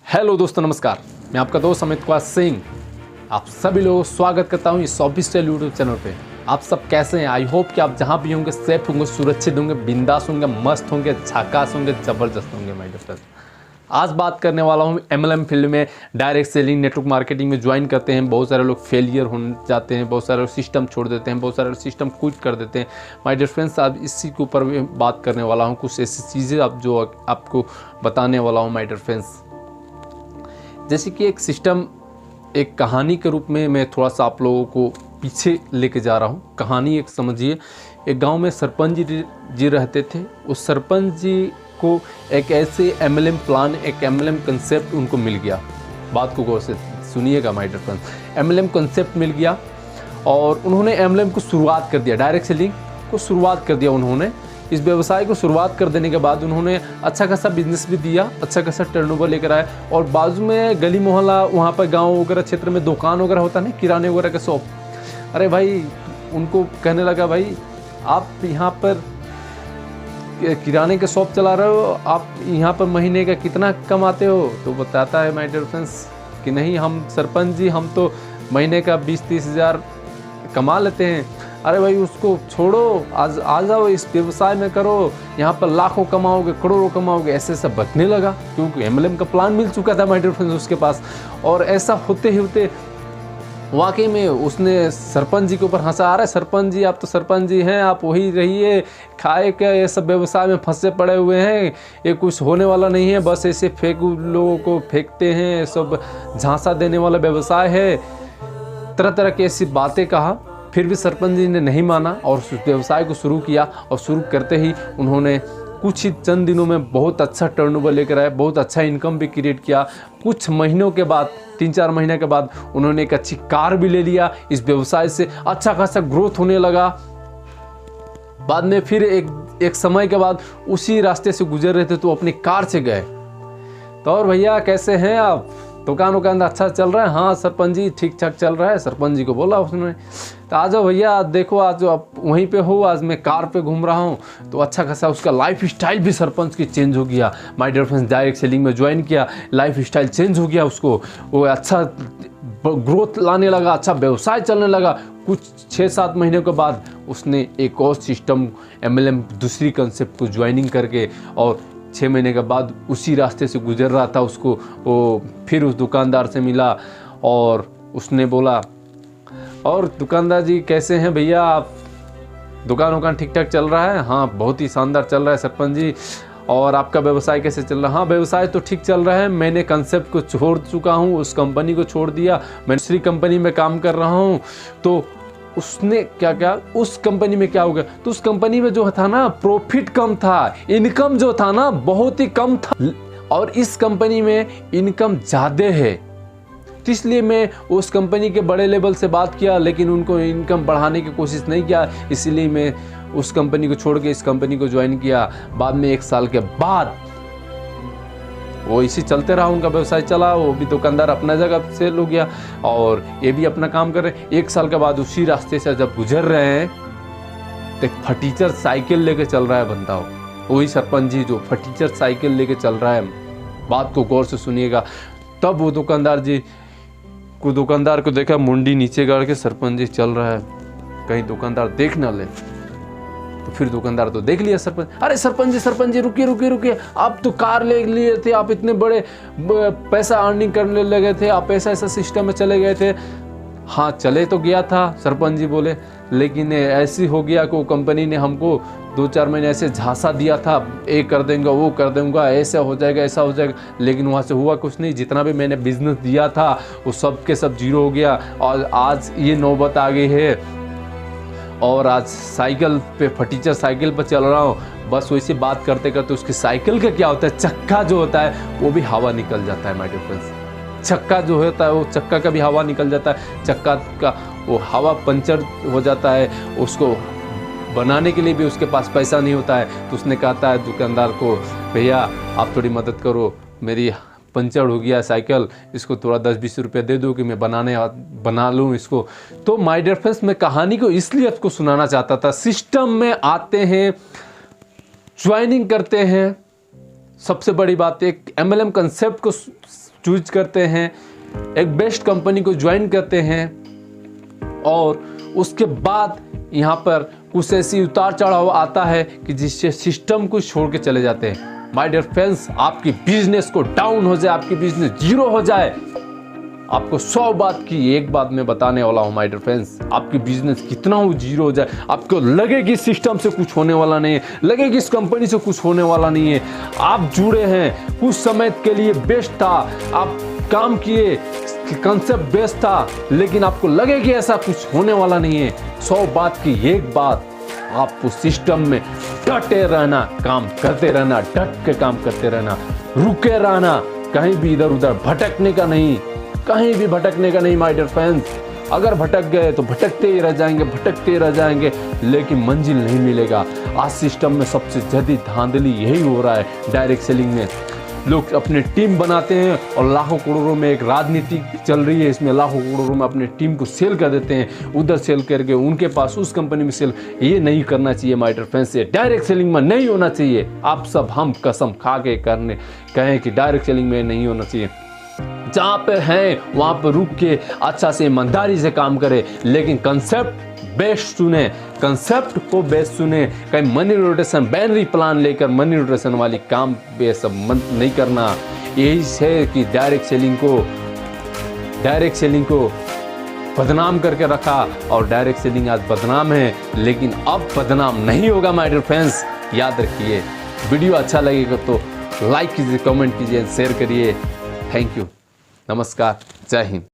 Hello दोस्तों, नमस्कार। मैं आपका दोस्त अमित कुमार सिंह आप सभी लोगों को स्वागत करता हूं इस ऑफिशियल यूट्यूब चैनल पे। आप सब कैसे हैं? आई होप कि आप जहां भी होंगे सेफ होंगे, सुरक्षित होंगे, बिंदास होंगे, मस्त होंगे, झकास होंगे, ज़बरदस्त होंगे माय डियर फ्रेंड्स। आज बात करने वाला हूं MLM फील्ड में डायरेक्ट सेलिंग नेटवर्क मार्केटिंग में ज्वाइन करते हैं बहुत सारे लोग फेलियर हो जाते हैं, बहुत सारे लोग सिस्टम छोड़ देते हैं, बहुत सारे लोग सिस्टम क्विट कर देते हैं माय डियर फ्रेंड्स। आज इसी के ऊपर भी बात करने वाला हूँ, कुछ ऐसी चीज़ें आप जो आपको बताने वाला हूँ माय डियर फ्रेंड्स। जैसे कि एक सिस्टम, एक कहानी के रूप में मैं थोड़ा सा आप लोगों को पीछे लेके जा रहा हूँ। कहानी एक समझिए, एक गांव में सरपंच जी रहते थे। उस सरपंच जी को एक ऐसे MLM प्लान, एक MLM कंसेप्ट उनको मिल गया। बात को गौर से सुनिएगा my dear friends. MLM concept मिल गया और उन्होंने MLM को शुरुआत कर दिया, डायरेक्ट सेलिंग को शुरुआत कर दिया। उन्होंने इस व्यवसाय को शुरुआत कर देने के बाद उन्होंने अच्छा खासा बिजनेस भी दिया, अच्छा खासा टर्नओवर लेकर आए। और बाजू में गली मोहल्ला, वहाँ पर गांव वगैरह क्षेत्र में दुकान वगैरह होता नहीं, किराने वगैरह का शॉप। अरे भाई, उनको कहने लगा, भाई आप यहाँ पर किराने के शॉप चला रहे हो, आप यहाँ पर महीने का कितना कमाते हो? तो बताता है माय डियर फ्रेंड्स कि नहीं, हम सरपंच जी हम तो महीने का 20-30 हज़ार कमा लेते हैं। अरे भाई, उसको छोड़ो, आज आ जाओ इस व्यवसाय में करो, यहाँ पर लाखों कमाओगे, करोड़ों कमाओगे। ऐसे सब बकने लगा क्योंकि MLM का प्लान मिल चुका था माय डियर फ्रेंड्स उसके पास। और ऐसा होते ही होते वाकई में उसने सरपंच जी के ऊपर हंसा। आ रहा है, सरपंच जी आप तो सरपंच जी हैं, आप वही रहिए, खाए क्या ये सब व्यवसाय में फंसे पड़े हुए हैं, ये कुछ होने वाला नहीं है, बस ऐसे फेंक लोगों को फेंकते हैं, सब झांसा देने वाला व्यवसाय है। तरह तरह की ऐसी बातें कहा। फिर भी सरपंच जी ने नहीं माना और उस व्यवसाय को शुरू किया। और शुरू करते ही उन्होंने कुछ ही चंद दिनों में बहुत अच्छा टर्नओवर लेकर आए, बहुत अच्छा इनकम भी क्रिएट किया। कुछ महीनों के बाद, 3-4 महीने के बाद उन्होंने एक अच्छी कार भी ले लिया। इस व्यवसाय से अच्छा खासा ग्रोथ होने लगा। बाद में फिर एक समय के बाद उसी रास्ते से गुजर रहे थे तो अपनी कार से गए। तो और भैया कैसे हैं आप? दुकान वुकान अच्छा चल रहा है? हाँ सरपंच जी ठीक ठाक चल रहा है। सरपंच जी को बोला उसने, तो आ जाओ भैया, देखो आज जो आप वहीं पे हो, आज मैं कार पे घूम रहा हूँ। तो अच्छा खासा उसका लाइफ स्टाइल भी सरपंच की चेंज हो गया my dear friends. Direct selling में ज्वाइन किया, लाइफ स्टाइल चेंज हो गया उसको, वो अच्छा ग्रोथ लाने लगा, अच्छा व्यवसाय चलने लगा। कुछ 6-7 महीने के बाद उसने एक और सिस्टम MLM दूसरी कंसेप्ट को ज्वाइनिंग करके, और 6 महीने के बाद उसी रास्ते से गुजर रहा था, उसको वो फिर उस दुकानदार से मिला और उसने बोला, और दुकानदार जी कैसे हैं भैया आप? दुकान वुकान ठीक ठाक चल रहा है? हाँ बहुत ही शानदार चल रहा है सरपंच जी। और आपका व्यवसाय कैसे चल रहा है? हाँ व्यवसाय तो ठीक चल रहा है, मैंने कंसेप्ट को छोड़ चुका हूँ, उस कंपनी को छोड़ दिया, मैं दूसरी कंपनी में काम कर रहा हूँ। तो उसने क्या क्या, उस कंपनी में क्या हो गया, तो उस कंपनी में जो था ना प्रॉफिट कम था, इनकम जो था ना बहुत ही कम था, और इस कंपनी में इनकम ज़्यादा है। तो इसलिए मैं उस कंपनी के बड़े लेवल से बात किया, लेकिन उनको इनकम बढ़ाने की कोशिश नहीं किया, इसीलिए मैं उस कंपनी को छोड़ के इस कंपनी को ज्वाइन किया। बाद में 1 साल के बाद वो इसी चलते रहा, उनका व्यवसाय चला, वो भी दुकानदार अपना जगह सेल हो गया और ये भी अपना काम कर रहे हैं। 1 साल के बाद उसी रास्ते से जब गुजर रहे हैं तो एक फटीचर साइकिल लेके चल रहा है बंदा, वही सरपंच जी जो फटीचर साइकिल लेके चल रहा है। बात को गौर से सुनिएगा। तब वो दुकानदार को देखा, मुंडी नीचे गाड़ के सरपंच जी चल रहा है, कहीं दुकानदार देख ना ले। तो फिर दुकानदार तो देख लिया सरपंच, अरे सरपंच जी रुकिए, आप तो कार ले लिए थे, आप इतने बड़े पैसा अर्निंग करने लगे थे, आप ऐसा सिस्टम में चले गए थे। हाँ चले तो गया था सरपंच जी बोले, लेकिन ऐसी हो गया कि वो कंपनी ने हमको 2-4 महीने ऐसे झांसा दिया था, ये कर देंगे, वो कर दूंगा, ऐसा हो जाएगा, लेकिन वहाँ से हुआ कुछ नहीं। जितना भी मैंने बिजनेस दिया था वो सब के सब जीरो हो गया और आज ये नौबत आ गई है और आज साइकिल पे, फटीचर साइकिल पर चल रहा हूँ। बस वैसे बात करते करते उसकी साइकिल का क्या होता है, चक्का जो होता है वो भी हवा निकल जाता है माय डियर फ्रेंड्स। चक्का जो होता है वो चक्का का भी हवा निकल जाता है, चक्का का वो हवा पंचर हो जाता है, उसको बनाने के लिए भी उसके पास पैसा नहीं होता है। तो उसने कहता है दुकानदार को, भैया आप थोड़ी मदद करो, मेरी पंचर हो गया साइकिल, इसको थोड़ा 10-20 रुपये दे दो कि मैं बना लूँ इसको। तो माय डियर फ्रेंड्स, मैं कहानी को इसलिए आपको सुनाना चाहता था। सिस्टम में आते हैं, ज्वाइनिंग करते हैं, सबसे बड़ी बात एक MLM कंसेप्ट को चूज करते हैं, एक बेस्ट कंपनी को ज्वाइन करते हैं और उसके बाद यहाँ पर कुछ ऐसी उतार चढ़ाव आता है कि जिससे सिस्टम को छोड़ के चले जाते हैं। माय डियर फ्रेंड्स, आपकी बिजनेस को डाउन हो जाए, आपकी बिजनेस जीरो हो जाए, आपको 100 बात की एक बात मैं बताने वाला हूँ माय डियर फ्रेंड्स। आपकी बिजनेस कितना हो जीरो हो जाए, आपको लगे कि सिस्टम से कुछ होने वाला नहीं है, लगे कि इस कंपनी से कुछ होने वाला नहीं है, आप जुड़े हैं, कुछ समय के लिए बेस्ट था, आप काम किए, कंसेप्ट बेस्ट था, लेकिन आपको लगे कि ऐसा कुछ होने वाला नहीं है, 100 बात की एक बात, आपको सिस्टम में डटे रहना, काम करते रहना, डट के काम करते रहना, रुके रहना, कहीं भी इधर उधर भटकने का नहीं, कहीं भी भटकने का नहीं माय डियर फ्रेंड्स। अगर भटक गए तो भटकते ही रह जाएंगे, भटकते ही रह जाएंगे, लेकिन मंजिल नहीं मिलेगा। आज सिस्टम में सबसे ज़्यादा धांधली यही हो रहा है। डायरेक्ट सेलिंग में लोग अपने टीम बनाते हैं और लाखों करोड़ों में एक राजनीति चल रही है, इसमें लाखों करोड़ों में अपने टीम को सेल कर देते हैं, उधर सेल करके उनके पास उस कंपनी में सेल। ये नहीं करना चाहिए माय डियर फ्रेंड्स, ये डायरेक्ट सेलिंग में नहीं होना चाहिए। आप सब हम कसम खा के कहें कि डायरेक्ट सेलिंग में नहीं होना चाहिए। जहाँ पे हैं वहाँ पे रुक के अच्छा से ईमानदारी से काम करें, लेकिन कंसेप्ट बेस्ट सुने, कंसेप्ट को बेस्ट सुने। कहीं मनी रोटेशन बैनरी प्लान लेकर मनी रोटेशन वाली काम पे सब नहीं करना। यही है कि डायरेक्ट सेलिंग को बदनाम करके रखा, और डायरेक्ट सेलिंग आज बदनाम है, लेकिन अब बदनाम नहीं होगा माय डियर फ्रेंड्स, याद रखिए। वीडियो अच्छा लगेगा तो लाइक कीजिए, कमेंट कीजिए, शेयर करिए। थैंक यू, नमस्कार, जय हिंद।